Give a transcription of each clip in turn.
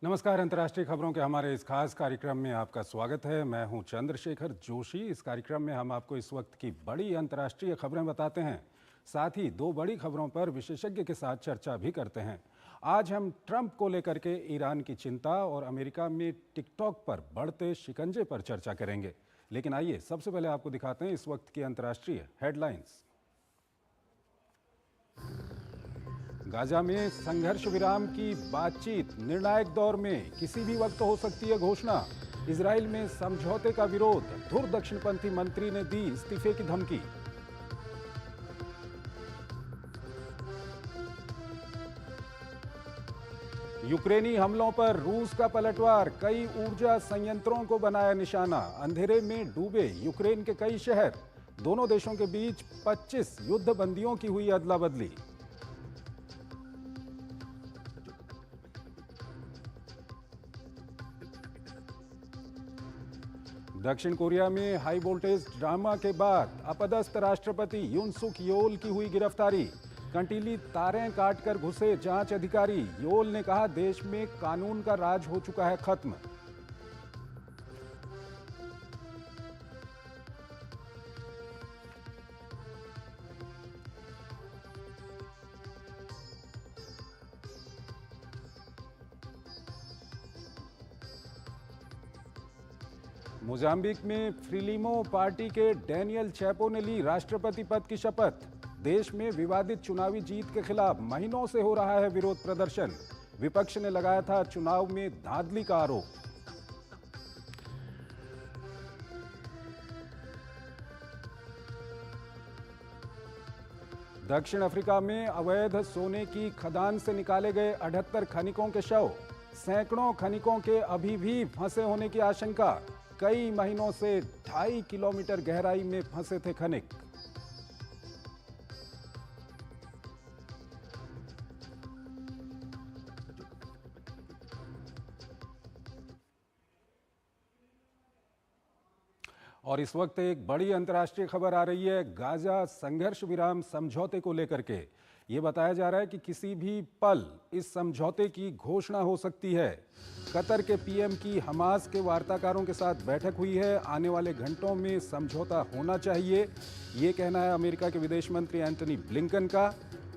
नमस्कार। अंतर्राष्ट्रीय खबरों के हमारे इस खास कार्यक्रम में आपका स्वागत है। मैं हूं चंद्रशेखर जोशी। इस कार्यक्रम में हम आपको इस वक्त की बड़ी अंतर्राष्ट्रीय खबरें बताते हैं, साथ ही दो बड़ी खबरों पर विशेषज्ञ के साथ चर्चा भी करते हैं। आज हम ट्रंप को लेकर के ईरान की चिंता और अमेरिका में टिकटॉक पर बढ़ते शिकंजे पर चर्चा करेंगे। लेकिन आइए सबसे पहले आपको दिखाते हैं इस वक्त की अंतर्राष्ट्रीय हेडलाइंस। गाजा में संघर्ष विराम की बातचीत निर्णायक दौर में, किसी भी वक्त हो सकती है घोषणा। इजराइल में समझौते का विरोध, धुर दक्षिणपंथी मंत्री ने दी इस्तीफे की धमकी। यूक्रेनी हमलों पर रूस का पलटवार, कई ऊर्जा संयंत्रों को बनाया निशाना। अंधेरे में डूबे यूक्रेन के कई शहर। दोनों देशों के बीच 25 युद्ध बंदियों की हुई अदला बदली। दक्षिण कोरिया में हाई वोल्टेज ड्रामा के बाद अपदस्थ राष्ट्रपति यून सुक योल की हुई गिरफ्तारी। कंटीली तारें काटकर घुसे जांच अधिकारी। योल ने कहा देश में कानून का राज हो चुका है खत्म। मोजाम्बिक में फ्रीलिमो पार्टी के डैनियल चैपो ने ली राष्ट्रपति पद की शपथ। देश में विवादित चुनावी जीत के खिलाफ महीनों से हो रहा है विरोध प्रदर्शन। विपक्ष ने लगाया था चुनाव में धांधली का आरोप। दक्षिण अफ्रीका में अवैध सोने की खदान से निकाले गए 78 खनिकों के शव। सैकड़ों खनिकों के अभी भी फंसे होने की आशंका। कई महीनों से 2.5 किलोमीटर गहराई में फंसे थे खनिक। और इस वक्त एक बड़ी अंतर्राष्ट्रीय खबर आ रही है गाजा संघर्ष विराम समझौते को लेकर के। ये बताया जा रहा है कि किसी भी पल इस समझौते की घोषणा हो सकती है। कतर के पीएम की हमास के वार्ताकारों के साथ बैठक हुई है। आने वाले घंटों में समझौता होना चाहिए, ये कहना है अमेरिका के विदेश मंत्री एंटनी ब्लिंकन का।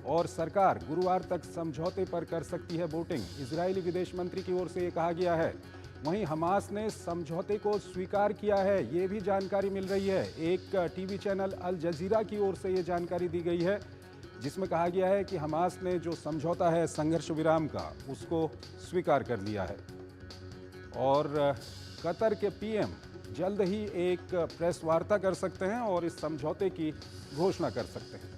और सरकार गुरुवार तक समझौते पर कर सकती है वोटिंग, इजरायली विदेश मंत्री की ओर से ये कहा गया है। वहीं हमास ने समझौते को स्वीकार किया है, ये भी जानकारी मिल रही है। एक टीवी चैनल अल जजीरा की ओर से ये जानकारी दी गई है, जिसमें कहा गया है कि हमास ने जो समझौता है संघर्ष विराम का, उसको स्वीकार कर लिया है। और कतर के पीएम जल्द ही एक प्रेस वार्ता कर सकते हैं और इस समझौते की घोषणा कर सकते हैं।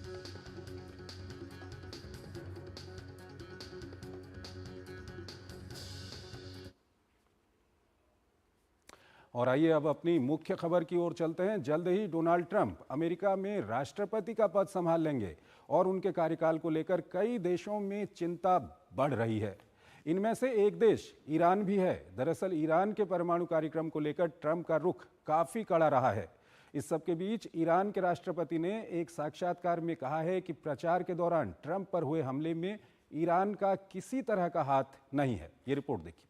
और आइए अब अपनी मुख्य खबर की ओर चलते हैं। जल्द ही डोनाल्ड ट्रंप अमेरिका में राष्ट्रपति का पद संभाल लेंगे और उनके कार्यकाल को लेकर कई देशों में चिंता बढ़ रही है। इनमें से एक देश ईरान भी है। दरअसल ईरान के परमाणु कार्यक्रम को लेकर ट्रंप का रुख काफी कड़ा रहा है। इस सब के बीच ईरान के राष्ट्रपति ने एक साक्षात्कार में कहा है कि प्रचार के दौरान ट्रंप पर हुए हमले में ईरान का किसी तरह का हाथ नहीं है। ये रिपोर्ट देखिए।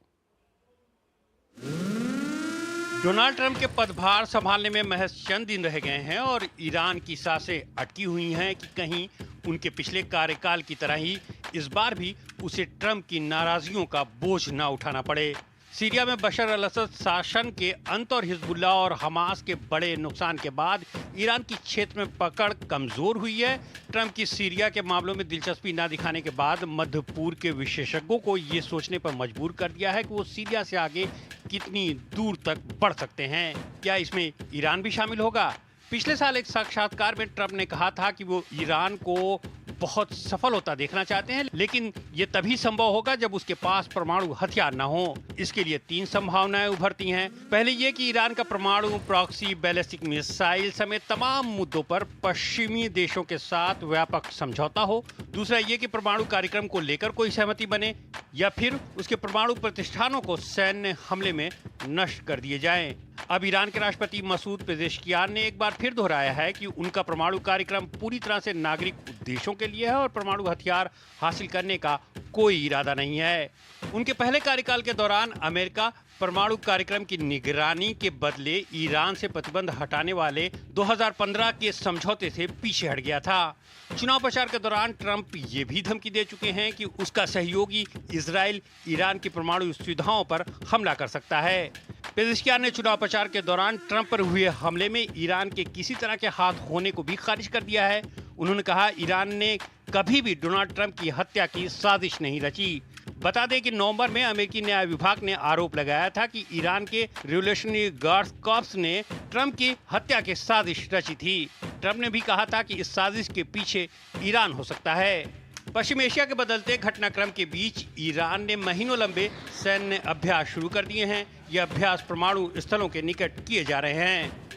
डोनाल्ड ट्रंप के पदभार संभालने में महज चंद दिन रह गए हैं और ईरान की सांसें अटकी हुई हैं कि कहीं उनके पिछले कार्यकाल की तरह ही इस बार भी उसे ट्रंप की नाराजगियों का बोझ न उठाना पड़े। सीरिया में बशर अल असद शासन के अंत और हिजबुल्लाह और हमास के बड़े नुकसान के बाद ईरान की क्षेत्र में पकड़ कमजोर हुई है। ट्रंप की सीरिया के मामलों में दिलचस्पी न दिखाने के बाद मध्य पूर्व के विशेषज्ञों को ये सोचने पर मजबूर कर दिया है कि वो सीरिया से आगे कितनी दूर तक बढ़ सकते हैं। क्या इसमें ईरान भी शामिल होगा? पिछले साल एक साक्षात्कार में ट्रंप ने कहा था कि वो ईरान को बहुत सफल होता देखना चाहते हैं, लेकिन ये तभी संभव होगा जब उसके पास परमाणु हथियार न हो। इसके लिए 3 संभावनाएं उभरती हैं। पहले ये कि ईरान का परमाणु, प्रॉक्सी, बैलिस्टिक मिसाइल समेत तमाम मुद्दों पर पश्चिमी देशों के साथ व्यापक समझौता हो। दूसरा ये कि परमाणु कार्यक्रम को लेकर कोई सहमति बने, या फिर उसके परमाणु प्रतिष्ठानों को सैन्य हमले में नष्ट कर दिए जाएं। अब ईरान के राष्ट्रपति मसूद पेजेश्कियान ने एक बार फिर दोहराया है कि उनका परमाणु कार्यक्रम पूरी तरह से नागरिक उद्देश्यों के लिए है और परमाणु हथियार हासिल करने का कोई इरादा नहीं है। उनके पहले कार्यकाल के दौरान अमेरिका परमाणु कार्यक्रम की निगरानी के बदले ईरान से प्रतिबंध हटाने वाले 2015 के समझौते से पीछे हट गया था। चुनाव प्रचार के दौरान ट्रंप ये भी धमकी दे चुके हैं कि उसका सहयोगी इजराइल ईरान की परमाणु सुविधाओं पर हमला कर सकता है। पेजेश्कियान ने चुनाव प्रचार के दौरान ट्रंप पर हुए हमले में ईरान के किसी तरह के हाथ होने को भी खारिज कर दिया है। उन्होंने कहा, ईरान ने कभी भी डोनाल्ड ट्रंप की हत्या की साजिश नहीं रची। बता दें कि नवंबर में अमेरिकी न्याय विभाग ने आरोप लगाया था कि ईरान के रिवोल्यूशनरी गार्ड्स कॉर्प्स ने ट्रंप की हत्या की साजिश रची थी। ट्रंप ने भी कहा था कि इस साजिश के पीछे ईरान हो सकता है। पश्चिम एशिया के बदलते घटनाक्रम के बीच ईरान ने महीनों लंबे सैन्य अभ्यास शुरू कर दिए हैं। ये अभ्यास परमाणु स्थलों के निकट किए जा रहे हैं।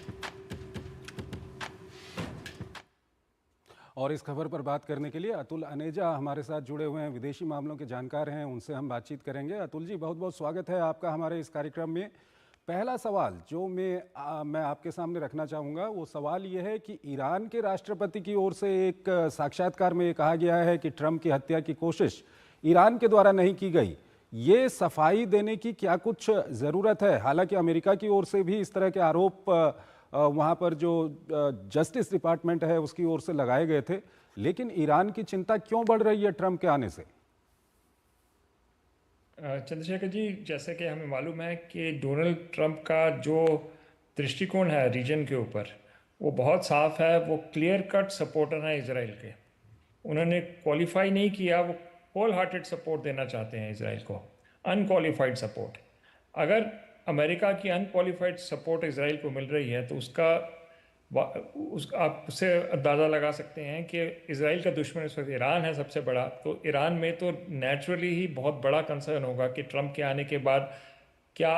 और इस खबर पर बात करने के लिए अतुल अनेजा हमारे साथ जुड़े हुए हैं, विदेशी मामलों के जानकार हैं, उनसे हम बातचीत करेंगे। अतुल जी, बहुत बहुत स्वागत है आपका हमारे इस कार्यक्रम में। पहला सवाल जो मैं आपके सामने रखना चाहूँगा वो सवाल ये है कि ईरान के राष्ट्रपति की ओर से एक साक्षात्कार में ये कहा गया है कि ट्रंप की हत्या की कोशिश ईरान के द्वारा नहीं की गई। ये सफाई देने की क्या कुछ ज़रूरत है? हालांकि अमेरिका की ओर से भी इस तरह के आरोप वहाँ पर जो जस्टिस डिपार्टमेंट है उसकी ओर से लगाए गए थे, लेकिन ईरान की चिंता क्यों बढ़ रही है ट्रंप के आने से? चंद्रशेखर जी, जैसे कि हमें मालूम है कि डोनाल्ड ट्रंप का जो दृष्टिकोण है रीजन के ऊपर वो बहुत साफ है। वो क्लियर कट सपोर्टर हैं इसराइल के। उन्होंने क्वालिफाई नहीं किया, वो होल हार्टेड सपोर्ट देना चाहते हैं इसराइल को, अनक्वालिफाइड सपोर्ट। अगर अमेरिका की अनक्वालिफाइड सपोर्ट इसराइल को मिल रही है तो आप उससे अंदाज़ा लगा सकते हैं कि इसराइल का दुश्मन इस वक्त ईरान है सबसे बड़ा। तो ईरान में तो नेचुरली ही बहुत बड़ा कंसर्न होगा कि ट्रंप के आने के बाद क्या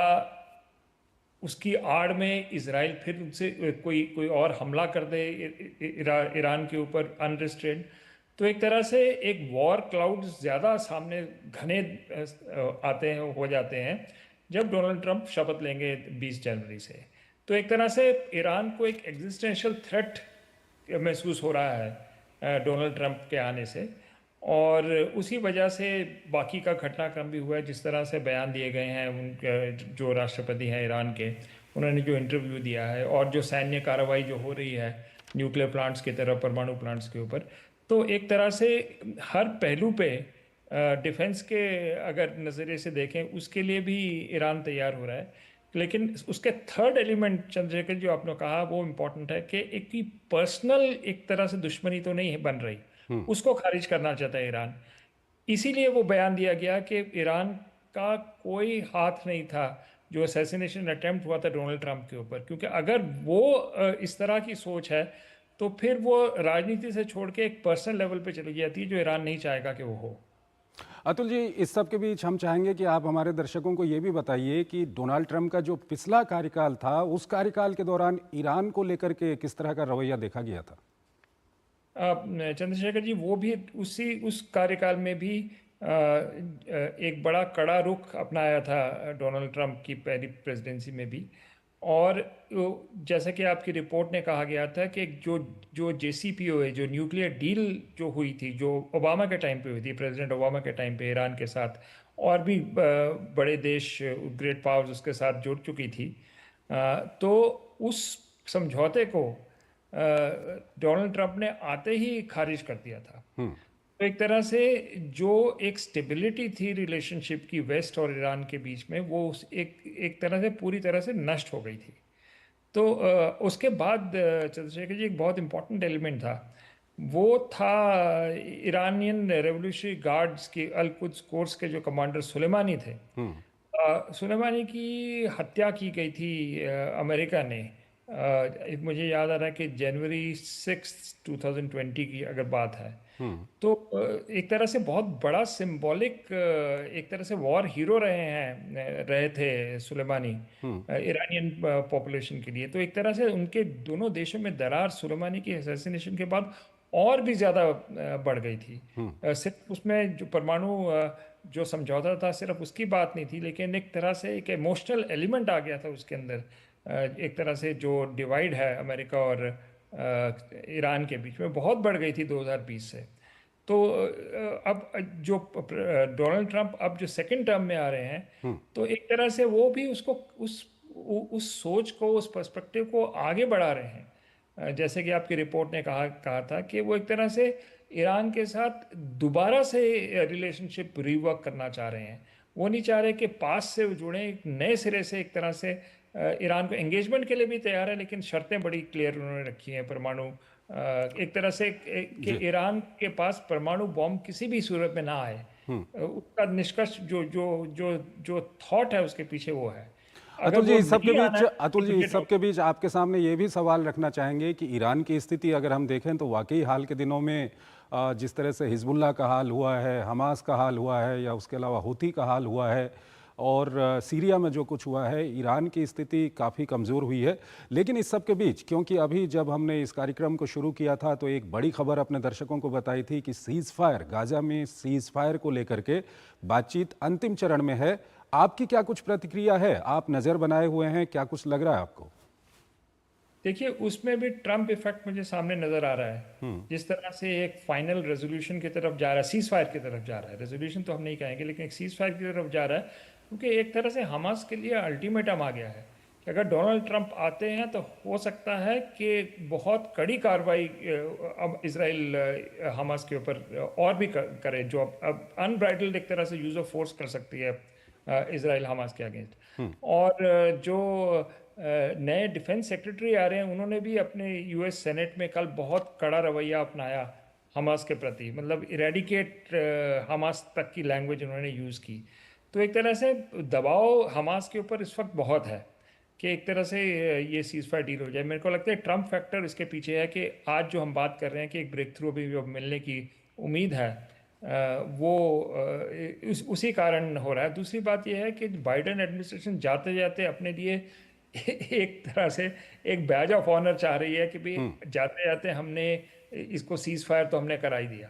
उसकी आड़ में इसराइल फिर उनसे कोई और हमला कर दे ईरान के ऊपर अनरिस्ट्रेंड। तो एक तरह से एक वॉर क्लाउड ज़्यादा सामने घने आते हैं, हो जाते हैं जब डोनाल्ड ट्रंप शपथ लेंगे 20 जनवरी से। तो एक तरह से ईरान को एक एग्जिस्टेंशियल थ्रेट महसूस हो रहा है डोनाल्ड ट्रंप के आने से, और उसी वजह से बाकी का घटनाक्रम भी हुआ है। जिस तरह से बयान दिए गए हैं उनके जो राष्ट्रपति हैं ईरान के, उन्होंने जो इंटरव्यू दिया है और जो सैन्य कार्रवाई जो हो रही है न्यूक्लियर प्लांट्स की तरफ, परमाणु प्लांट्स के ऊपर, तो एक तरह से हर पहलू पे डिफेंस के अगर नज़रिए से देखें उसके लिए भी ईरान तैयार हो रहा है। लेकिन उसके थर्ड एलिमेंट चंद्रशेखर जो आपने कहा वो इम्पोर्टेंट है कि एक की पर्सनल एक तरह से दुश्मनी तो नहीं बन रही, उसको खारिज करना चाहता है ईरान। इसीलिए वो बयान दिया गया कि ईरान का कोई हाथ नहीं था जो असैसिनेशन अटेम्प्ट हुआ था डोनाल्ड ट्रंप के ऊपर, क्योंकि अगर वो इस तरह की सोच है तो फिर वो राजनीति से छोड़ के एक पर्सनल लेवल पे चली जाती है जो ईरान नहीं चाहेगा कि वो हो। अतुल जी, इस सब के बीच हम चाहेंगे कि आप हमारे दर्शकों को ये भी बताइए कि डोनाल्ड ट्रंप का जो पिछला कार्यकाल था उस कार्यकाल के दौरान ईरान को लेकर के किस तरह का रवैया देखा गया था? चंद्रशेखर जी, वो भी उस कार्यकाल में भी एक बड़ा कड़ा रुख अपनाया था डोनाल्ड ट्रंप की पहली प्रेसिडेंसी में भी। और जैसा कि आपकी रिपोर्ट ने कहा गया था कि जो JCPOA जो न्यूक्लियर डील जो हुई थी, जो ओबामा के टाइम पे हुई थी, प्रेसिडेंट ओबामा के टाइम पे ईरान के साथ और भी बड़े देश ग्रेट पावर्स उसके साथ जुड़ चुकी थी, तो उस समझौते को डोनाल्ड ट्रंप ने आते ही खारिज कर दिया था। तो एक तरह से जो एक स्टेबिलिटी थी रिलेशनशिप की वेस्ट और ईरान के बीच में, वो एक तरह से पूरी तरह से नष्ट हो गई थी। तो उसके बाद चंद्रशेखर जी एक बहुत इम्पोर्टेंट एलिमेंट था, वो था ईरानियन रेवोल्यूशनरी गार्ड्स की अल कुद्स कोर्स के जो कमांडर सुलेमानी थे। सुलेमानी की हत्या की गई थी अमेरिका ने। मुझे याद आ रहा है कि जनवरी 6, 2020 की अगर बात है, तो एक तरह से बहुत बड़ा सिंबॉलिक एक तरह से वॉर हीरो रहे थे सुलेमानी ईरानियन पॉपुलेशन के लिए। तो एक तरह से उनके दोनों देशों में दरार सुलेमानी की असैसिनेशन के बाद और भी ज़्यादा बढ़ गई थी। सिर्फ उसमें जो परमाणु जो समझौता था सिर्फ उसकी बात नहीं थी, लेकिन एक तरह से एक इमोशनल एलिमेंट आ गया था उसके अंदर। एक तरह से जो डिवाइड है अमेरिका और ईरान के बीच में बहुत बढ़ गई थी 2020 से। तो अब जो डोनाल्ड ट्रंप अब जो सेकंड टर्म में आ रहे हैं, तो एक तरह से वो भी उसको उस सोच को, उस पर्सपेक्टिव को आगे बढ़ा रहे हैं। जैसे कि आपकी रिपोर्ट ने कहा था कि वो एक तरह से ईरान के साथ दोबारा से रिलेशनशिप रिवर्क करना चाह रहे हैं। वो नहीं चाह रहे कि पास से जुड़े, एक नए सिरे से एक तरह से ईरान को एंगेजमेंट के लिए भी तैयार है, लेकिन शर्तें बड़ी क्लियर उन्होंने रखी हैं। परमाणु एक तरह से कि ईरान के पास परमाणु बॉम्ब किसी भी सूरत में ना आए, उसका निष्कर्ष जो थॉट है उसके पीछे वो है। अतुल जी, इस सबके बीच आपके सामने ये भी सवाल रखना चाहेंगे कि ईरान की स्थिति अगर हम देखें तो वाकई हाल के दिनों में जिस तरह से हिजबुल्लाह का हाल हुआ है, हमास का हाल हुआ है, या उसके अलावा हूती का हाल हुआ है, और सीरिया में जो कुछ हुआ है, ईरान की स्थिति काफ़ी कमज़ोर हुई है। लेकिन इस सब के बीच, क्योंकि अभी जब हमने इस कार्यक्रम को शुरू किया था तो एक बड़ी खबर अपने दर्शकों को बताई थी कि सीज़ फायर, गाज़ा में सीज़ फायर को लेकर के बातचीत अंतिम चरण में है। आपकी क्या कुछ प्रतिक्रिया है? आप नज़र बनाए हुए हैं, क्या कुछ लग रहा है आपको? देखिए, उसमें भी ट्रंप इफेक्ट मुझे सामने नजर आ रहा है। जिस तरह से एक फाइनल रेजोल्यूशन की तरफ जा रहा है, सीज फायर की तरफ जा रहा है, रेजोल्यूशन तो हम नहीं कहेंगे, लेकिन एक सीज फायर की तरफ जा रहा है, क्योंकि एक तरह से हमास के लिए अल्टीमेटम आ गया है कि अगर डोनाल्ड ट्रंप आते हैं तो हो सकता है कि बहुत कड़ी कार्रवाई अब इसराइल हमास के ऊपर और भी करे, जो अब अनब्राइडल्ड एक तरह से यूज ऑफ फोर्स कर सकती है इसराइल हमास के अगेंस्ट। और जो नए डिफेंस सेक्रेटरी आ रहे हैं, उन्होंने भी अपने यूएस सेनेट में कल बहुत कड़ा रवैया अपनाया हमास के प्रति, मतलब इरेडिकेट हमास तक की लैंग्वेज उन्होंने यूज़ की। तो एक तरह से दबाव हमास के ऊपर इस वक्त बहुत है कि एक तरह से ये सीज फायर डील हो जाए। मेरे को लगता है ट्रंप फैक्टर इसके पीछे है कि आज जो हम बात कर रहे हैं कि एक ब्रेक थ्रू भी मिलने की उम्मीद है, वो उसी कारण हो रहा है। दूसरी बात यह है कि बाइडेन एडमिनिस्ट्रेशन जाते जाते अपने लिए एक तरह से एक बैज ऑफ ऑनर चाह रही है कि भाई जाते जाते हमने इसको सीज फायर तो हमने करा ही दिया,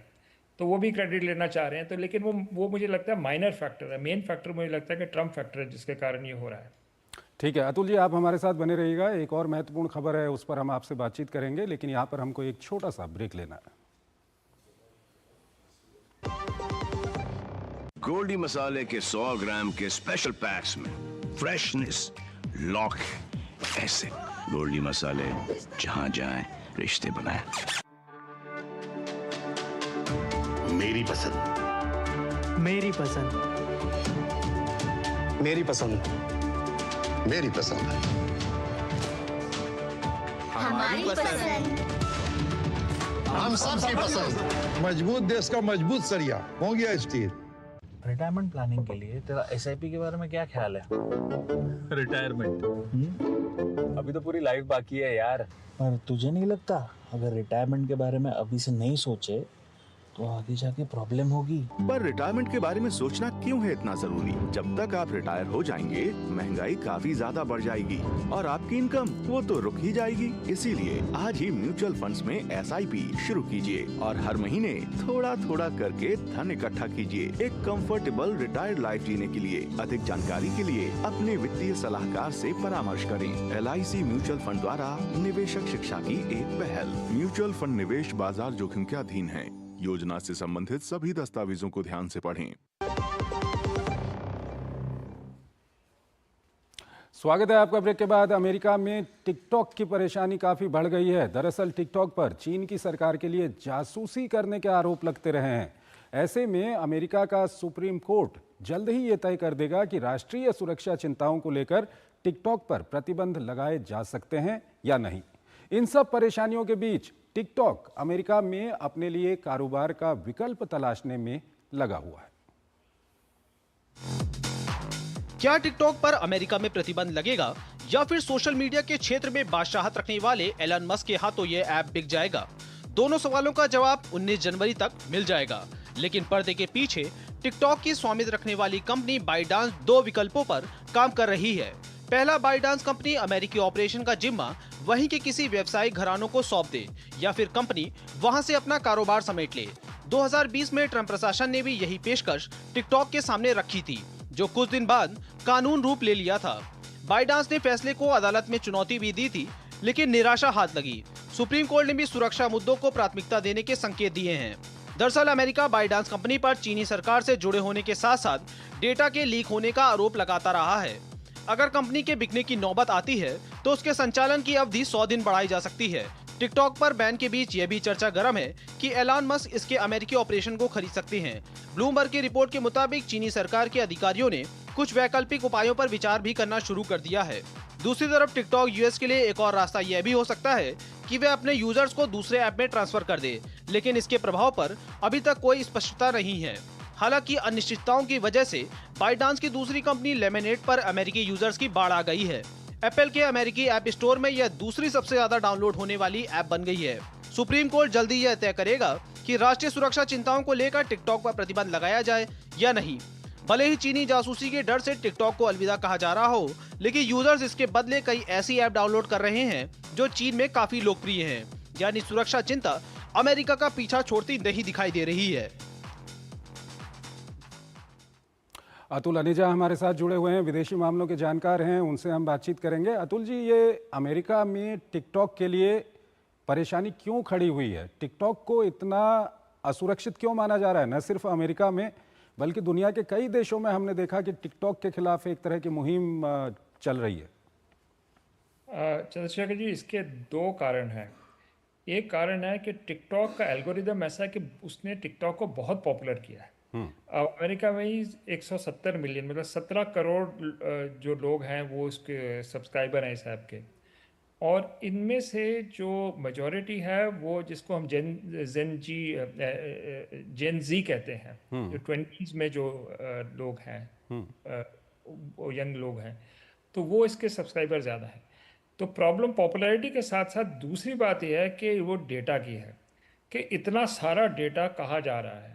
तो वो भी क्रेडिट लेना चाह रहे हैं। तो लेकिन वो मुझे लगता है माइनर फैक्टर है। मेन फैक्टर मुझे लगता है कि ट्रंप फैक्टर है जिसके कारण ये हो रहा है। ठीक है अतुल जी, आप हमारे साथ बने रहिएगा। एक और महत्वपूर्ण खबर है, उस पर हम आपसे बातचीत करेंगे, लेकिन यहाँ पर हमको एक छोटा सा ब्रेक लेना है। गोल्डी मसाले के 100 ग्राम के स्पेशल पैक्स में फ्रेशनेस लॉक है। ऐसे गोल्डी मसाले जहां जाएं रिश्ते बनाएं। मेरी पसंद, मेरी पसंद, मेरी पसंद, मेरी पसंद, हमारी पसंद, हम सबकी पसंद। मजबूत देश का मजबूत सरिया हो गया स्टील। रिटायरमेंट प्लानिंग के लिए तेरा एसआईपी के बारे में क्या ख्याल है? रिटायरमेंट अभी तो पूरी लाइफ बाकी है यार। पर तुझे नहीं लगता अगर रिटायरमेंट के बारे में अभी से नहीं सोचे तो आगे जाके प्रॉब्लम होगी? पर रिटायरमेंट के बारे में सोचना क्यों है इतना जरूरी? जब तक आप रिटायर हो जाएंगे महंगाई काफी ज्यादा बढ़ जाएगी और आपकी इनकम वो तो रुक ही जाएगी। इसीलिए आज ही म्यूचुअल फंड्स में एसआईपी शुरू कीजिए और हर महीने थोड़ा थोड़ा करके धन इकट्ठा कीजिए एक कंफर्टेबल रिटायर्ड लाइफ जीने के लिए। अधिक जानकारी के लिए अपने वित्तीय सलाहकार से परामर्श करें। LIC म्यूचुअल फंड द्वारा निवेशक शिक्षा की एक पहल। म्यूचुअल फंड निवेश बाजार जोखिम के अधीन है। योजना से संबंधित सभी दस्तावेजों को ध्यान से पढ़ें। स्वागत है आपका ब्रेक के बाद। अमेरिका में टिकटॉक की परेशानी काफी बढ़ गई है। दरअसल टिकटॉक पर चीन की सरकार के लिए जासूसी करने के आरोप लगते रहे हैं। ऐसे में अमेरिका का सुप्रीम कोर्ट जल्द ही ये तय कर देगा कि राष्ट्रीय सुरक्षा चिंताओं को लेकर टिकटॉक पर प्रतिबंध लगाए जा सकते हैं या नहीं। इन सब परेशानियों के बीच टिकटॉक अमेरिका में अपने लिए कारोबार का विकल्प तलाशने में लगा हुआ है। क्या टिकटॉक पर अमेरिका में प्रतिबंध लगेगा या फिर सोशल मीडिया के क्षेत्र में बादशाहत रखने वाले एलन मस्क के हाथों ये ऐप बिक जाएगा? दोनों सवालों का जवाब 19 जनवरी तक मिल जाएगा। लेकिन पर्दे के पीछे टिकटॉक की स्वामित्व रखने वाली कंपनी बाइडांस 2 विकल्पों पर काम कर रही है। पहला, बाइडांस कंपनी अमेरिकी ऑपरेशन का जिम्मा वहीं के किसी व्यवसायिक घरानों को सौंप दे या फिर कंपनी वहां से अपना कारोबार समेट ले। 2020 में ट्रंप प्रशासन ने भी यही पेशकश टिकटॉक के सामने रखी थी, जो कुछ दिन बाद कानून रूप ले लिया था। बाइडांस ने फैसले को अदालत में चुनौती भी दी थी, लेकिन निराशा हाथ लगी। सुप्रीम कोर्ट ने भी सुरक्षा मुद्दों को प्राथमिकता देने के संकेत दिए हैं। दरअसल अमेरिका बाइडांस कंपनी पर चीनी सरकार से जुड़े होने के साथ साथ डेटा के लीक होने का आरोप लगाता रहा है। अगर कंपनी के बिकने की नौबत आती है तो उसके संचालन की अवधि 100 दिन बढ़ाई जा सकती है। टिकटॉक पर बैन के बीच यह भी चर्चा गर्म है कि एलन मस्क इसके अमेरिकी ऑपरेशन को खरीद सकते हैं। ब्लूमबर्ग की रिपोर्ट के मुताबिक चीनी सरकार के अधिकारियों ने कुछ वैकल्पिक उपायों पर विचार भी करना शुरू कर दिया है। दूसरी तरफ टिकटॉक यूएस के लिए एक और रास्ता यह भी हो सकता है कि वे अपने यूजर्स को दूसरे ऐप में ट्रांसफर कर दे, लेकिन इसके प्रभाव पर अभी तक कोई स्पष्टता नहीं है। हालांकि अनिश्चितताओं की वजह से बाइडांस की दूसरी कंपनी लेमनेड पर अमेरिकी यूजर्स की बाढ़ आ गई है। एप्पल के अमेरिकी ऐप स्टोर में यह दूसरी सबसे ज्यादा डाउनलोड होने वाली ऐप बन गई है। सुप्रीम कोर्ट जल्दी यह तय करेगा कि राष्ट्रीय सुरक्षा चिंताओं को लेकर टिकटॉक पर प्रतिबंध लगाया जाए या नहीं। भले ही चीनी जासूसी के डर से टिकटॉक को अलविदा कहा जा रहा हो, लेकिन यूजर्स इसके बदले कई ऐसी ऐप डाउनलोड कर रहे हैं जो चीन में काफी लोकप्रिय हैं। यानी सुरक्षा चिंता अमेरिका का पीछा छोड़ती नहीं दिखाई दे रही है। अतुल अनीजा हमारे साथ जुड़े हुए हैं, विदेशी मामलों के जानकार हैं, उनसे हम बातचीत करेंगे। अतुल जी, ये अमेरिका में टिकटॉक के लिए परेशानी क्यों खड़ी हुई है? टिकटॉक को इतना असुरक्षित क्यों माना जा रहा है? न सिर्फ अमेरिका में बल्कि दुनिया के कई देशों में हमने देखा कि टिकटॉक के खिलाफ एक तरह की मुहिम चल रही है। चंद्रशेखर जी, इसके दो कारण हैं। एक कारण है कि टिकटॉक का एल्गोरिदम ऐसा है कि उसने टिकटॉक को बहुत पॉपुलर किया है। अमेरिका में ही 170 मिलियन मतलब 17 करोड़ जो लोग हैं वो उसके सब्सक्राइबर हैं इस ऐप के, और इनमें से जो मेजॉरिटी है वो जिसको हम जेन जी कहते हैं, जो 20s में जो लोग हैं, वो यंग लोग हैं, तो वो इसके सब्सक्राइबर ज़्यादा हैं। तो प्रॉब्लम पॉपुलैरिटी के साथ साथ दूसरी बात यह है कि वो डेटा की है कि इतना सारा डेटा कहाँ जा रहा है।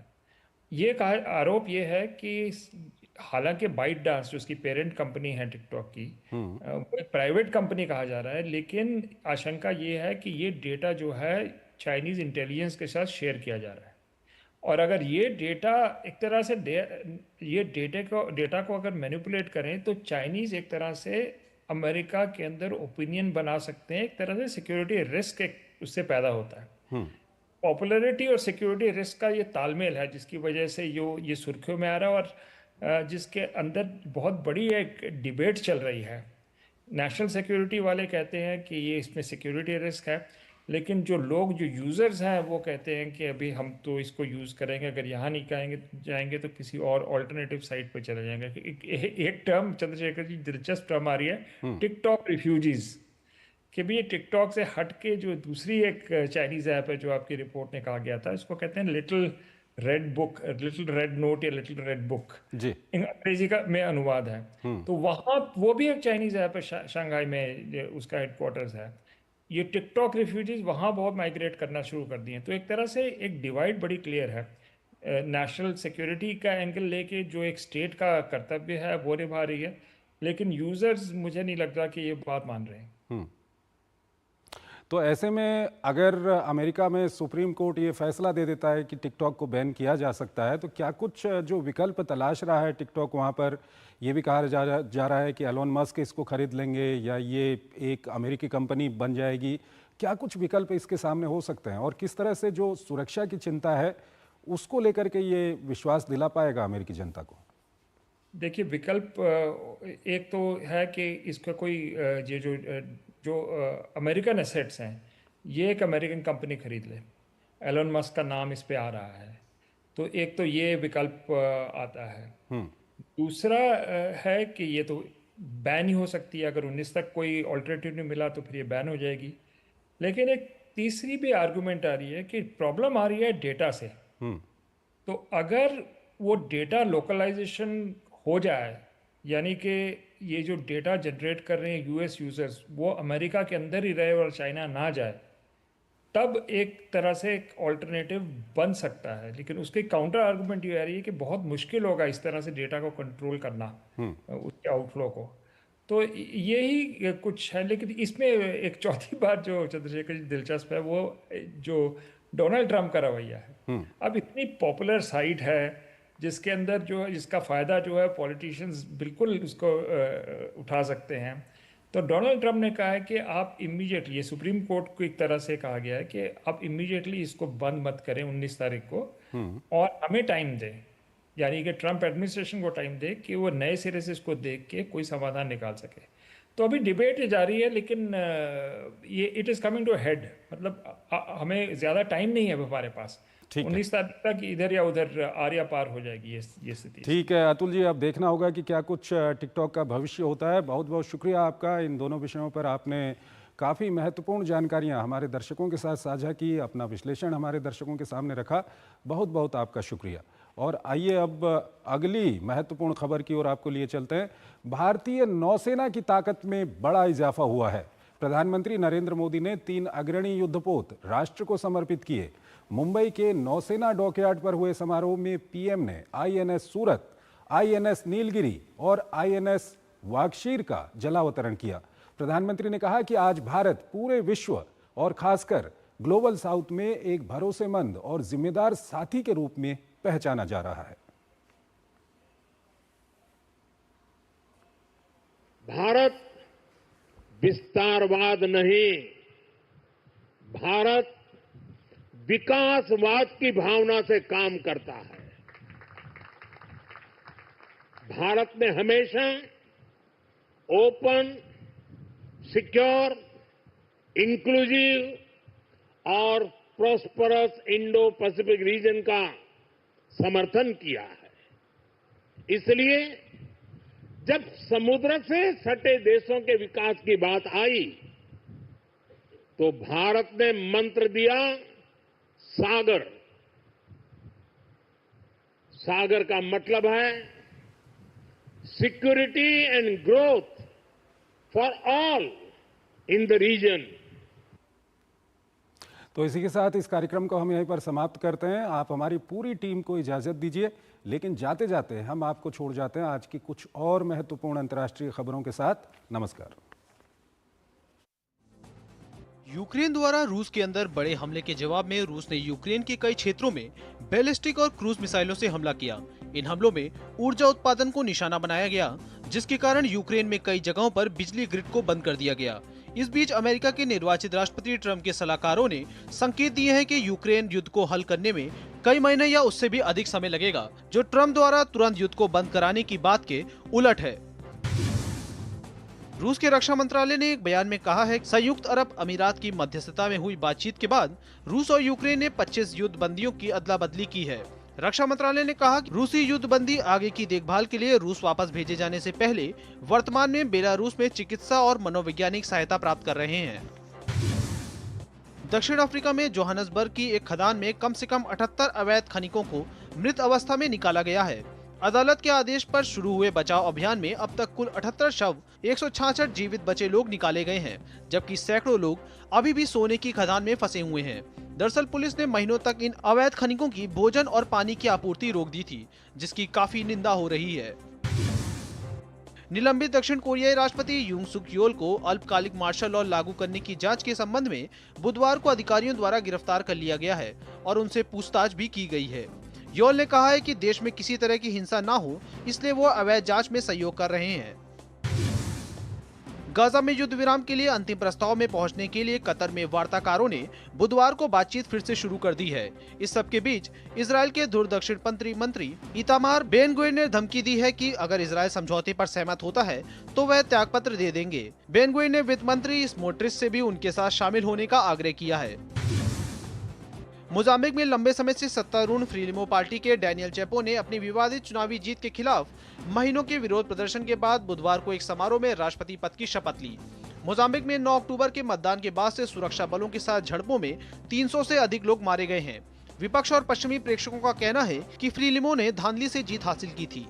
ये आरोप ये है कि हालांकि बाइटडांस जो उसकी पेरेंट कंपनी है टिकटॉक की, वो एक प्राइवेट कंपनी कहा जा रहा है, लेकिन आशंका ये है कि ये डेटा जो है चाइनीज़ इंटेलिजेंस के साथ शेयर किया जा रहा है। और अगर ये डेटा एक तरह से ये डेटा को अगर मैनिपुलेट करें तो चाइनीज़ एक तरह से अमेरिका के अंदर ओपिनियन बना सकते हैं। एक तरह से सिक्योरिटी रिस्क उससे पैदा होता है। पॉपुलैरिटी और सिक्योरिटी रिस्क का ये तालमेल है जिसकी वजह से ये सुर्खियों में आ रहा है, और जिसके अंदर बहुत बड़ी एक डिबेट चल रही है। नेशनल सिक्योरिटी वाले कहते हैं कि ये इसमें सिक्योरिटी रिस्क है, लेकिन जो यूज़र्स हैं वो कहते हैं कि अभी हम तो इसको यूज़ करेंगे, अगर यहाँ नहीं जाएंगे तो किसी और ऑल्टरनेटिव साइट पर चले जाएंगे। एक टर्म चंद्रशेखर जी दिलचस्प टर्म आ रही है, टिकटॉक रिफ्यूजीज़, कि भी ये टिकटॉक से हट के जो दूसरी एक चाइनीज़ ऐप है जो आपकी रिपोर्ट में कहा गया था, इसको कहते हैं little red book, little red note या लिटिल रेड बुक जी, अंग्रेजी का में अनुवाद है। तो वहाँ वो भी एक चाइनीज़ ऐप है, शंघाई में उसका हेडक्वार्टर्स है। ये टिकटॉक रिफ्यूजीज वहाँ बहुत माइग्रेट करना शुरू कर दिए। तो एक तरह से एक डिवाइड बड़ी क्लियर है। नेशनल सिक्योरिटी का एंगल लेके जो एक स्टेट का कर्तव्य है वो निभा रही है, लेकिन यूज़र्स मुझे नहीं लगता कि ये बात मान रहे हैं। तो ऐसे में अगर अमेरिका में सुप्रीम कोर्ट ये फैसला दे देता है कि टिकटॉक को बैन किया जा सकता है, तो क्या कुछ जो विकल्प तलाश रहा है टिकटॉक, वहाँ पर ये भी कहा जा रहा है कि एलोन मस्क इसको खरीद लेंगे या ये एक अमेरिकी कंपनी बन जाएगी, क्या कुछ विकल्प इसके सामने हो सकते हैं? और किस तरह से जो सुरक्षा की चिंता है उसको लेकर के ये विश्वास दिला पाएगा अमेरिकी जनता को? देखिए, विकल्प एक तो है कि इसका कोई ये जो अमेरिकन एसेट्स हैं, ये एक अमेरिकन कंपनी खरीद ले, एलोन मस्क का नाम इस पे आ रहा है, तो एक तो ये विकल्प आता है। दूसरा है कि ये तो बैन ही हो सकती है, अगर 19 तक कोई ऑल्टरनेटिव नहीं मिला तो फिर ये बैन हो जाएगी। लेकिन एक तीसरी भी आर्गुमेंट आ रही है कि प्रॉब्लम आ रही है डेटा से। तो अगर वो डेटा लोकलाइजेशन हो जाए, यानी कि ये जो डेटा जनरेट कर रहे हैं यूएस यूज़र्स वो अमेरिका के अंदर ही रहे और चाइना ना जाए, तब एक तरह से एक ऑल्टरनेटिव बन सकता है। लेकिन उसकी काउंटर आर्गुमेंट ये आ रही है कि बहुत मुश्किल होगा इस तरह से डेटा को कंट्रोल करना, उसके आउटफ्लो को। तो यही कुछ है। लेकिन इसमें एक चौथी बात जो चंद्रशेखर जी दिलचस्प है, वो जो डोनाल्ड ट्रंप का रवैया है। अब इतनी पॉपुलर साइट है जिसके अंदर जो है, जिसका फ़ायदा जो है पॉलिटिशियंस बिल्कुल उसको उठा सकते हैं, तो डोनाल्ड ट्रंप ने कहा है कि आप इमीडिएटली, ये सुप्रीम कोर्ट को एक तरह से कहा गया है कि आप इमीडिएटली इसको बंद मत करें 19 तारीख को, और हमें टाइम दें, यानी कि ट्रंप एडमिनिस्ट्रेशन को टाइम दे कि वो नए सिरे से इसको देख के कोई समाधान निकाल सके। तो अभी डिबेट जारी है, लेकिन ये it is coming to head, मतलब हमें ज़्यादा टाइम नहीं है हमारे पास। 19 तारीख तक इधर या उधर आर्या पार हो जाएगी ये स्थिति। ठीक है अतुल जी, अब देखना होगा कि क्या कुछ टिकटॉक का भविष्य होता है। बहुत बहुत शुक्रिया आपका, इन दोनों विषयों पर आपने काफ़ी महत्वपूर्ण जानकारियां हमारे दर्शकों के साथ साझा की, अपना विश्लेषण हमारे दर्शकों के सामने रखा। बहुत बहुत आपका शुक्रिया। और आइए अब अगली महत्वपूर्ण खबर की ओर आपको लिए चलते हैं। भारतीय नौसेना की ताकत में बड़ा इजाफा हुआ है। प्रधानमंत्री नरेंद्र मोदी ने 3 अग्रणी युद्धपोत राष्ट्र को समर्पित किए। मुंबई के नौसेना डॉकयार्ड पर हुए समारोह में पीएम ने आईएनएस सूरत, आईएनएस नीलगिरी और आईएनएस वागशीर का जलावतरण किया। प्रधानमंत्री ने कहा कि आज भारत पूरे विश्व और खासकर ग्लोबल साउथ में एक भरोसेमंद और जिम्मेदार साथी के रूप में पहचाना जा रहा है। भारत विस्तारवाद नहीं, भारत विकासवाद की भावना से काम करता है। भारत ने हमेशा ओपन, सिक्योर, इंक्लूसिव और प्रॉस्परस इंडो पैसिफिक रीजन का समर्थन किया है। इसलिए जब समुद्र से सटे देशों के विकास की बात आई तो भारत ने मंत्र दिया सागर। सागर का मतलब है security and growth for all in the region. तो इसी के साथ इस कार्यक्रम को हम यहीं पर समाप्त करते हैं। आप हमारी पूरी टीम को इजाजत दीजिए, लेकिन जाते जाते हम आपको छोड़ जाते हैं आज की कुछ और महत्वपूर्ण अंतर्राष्ट्रीय खबरों के साथ। नमस्कार। यूक्रेन द्वारा रूस के अंदर बड़े हमले के जवाब में रूस ने यूक्रेन के कई क्षेत्रों में बैलिस्टिक और क्रूज मिसाइलों से हमला किया। इन हमलों में ऊर्जा उत्पादन को निशाना बनाया गया, जिसके कारण यूक्रेन में कई जगहों पर बिजली ग्रिड को बंद कर दिया गया। इस बीच अमेरिका के निर्वाचित राष्ट्रपति ट्रंप के सलाहकारों ने संकेत दिए हैं कि यूक्रेन युद्ध को हल करने में कई महीने या उससे भी अधिक समय लगेगा, जो ट्रंप द्वारा तुरंत युद्ध को बंद कराने की बात के उलट है। रूस के रक्षा मंत्रालय ने एक बयान में कहा है कि संयुक्त अरब अमीरात की मध्यस्थता में हुई बातचीत के बाद रूस और यूक्रेन ने 25 युद्ध बंदियों की अदला बदली की है। रक्षा मंत्रालय ने कहा कि रूसी युद्ध बंदी आगे की देखभाल के लिए रूस वापस भेजे जाने से पहले वर्तमान में बेलारूस में चिकित्सा और मनोवैज्ञानिक सहायता प्राप्त कर रहे हैं। दक्षिण अफ्रीका में जोहानसबर्ग की एक खदान में कम से कम 78 अवैध खनिकों को मृत अवस्था में निकाला गया है। अदालत के आदेश पर शुरू हुए बचाव अभियान में अब तक कुल 78 शव, 166 जीवित बचे लोग निकाले गए हैं, जबकि सैकड़ों लोग अभी भी सोने की खदान में फंसे हुए हैं। दरअसल पुलिस ने महीनों तक इन अवैध खनिकों की भोजन और पानी की आपूर्ति रोक दी थी, जिसकी काफी निंदा हो रही है। निलंबित दक्षिण कोरियाई राष्ट्रपति यूंग सुक योल को अल्पकालिक मार्शल लॉ लागू करने की जांच के संबंध में बुधवार को अधिकारियों द्वारा गिरफ्तार कर लिया गया है और उनसे पूछताछ भी की गई है। योल ने कहा है कि देश में किसी तरह की हिंसा ना हो, इसलिए वो अवैध जांच में सहयोग कर रहे हैं। गाजा में युद्ध विराम के लिए अंतिम प्रस्ताव में पहुंचने के लिए कतर में वार्ताकारों ने बुधवार को बातचीत फिर से शुरू कर दी है। इस सब के बीच इजरायल के दूर दक्षिणपंथी मंत्री इतामार बेन गुवेर ने धमकी दी है कि अगर इजरायल समझौते पर सहमत होता है तो वह त्यागपत्र दे देंगे। बेन गुवेर ने वित्त मंत्री स्मोट्रिच से भी उनके साथ शामिल होने का आग्रह किया है। मोजाम्बिक में लंबे समय से सत्तारूढ़ फ्रीलिमो पार्टी के डैनियल चैपो ने अपनी विवादित चुनावी जीत के खिलाफ महीनों के विरोध प्रदर्शन के बाद बुधवार को एक समारोह में राष्ट्रपति पद की शपथ ली। मोजाम्बिक में 9 अक्टूबर के मतदान के बाद से सुरक्षा बलों के साथ झड़पों में 300 से अधिक लोग मारे गए हैं। विपक्ष और पश्चिमी प्रेक्षकों का कहना है कि फ्रीलिमो ने धांधली से जीत हासिल की थी।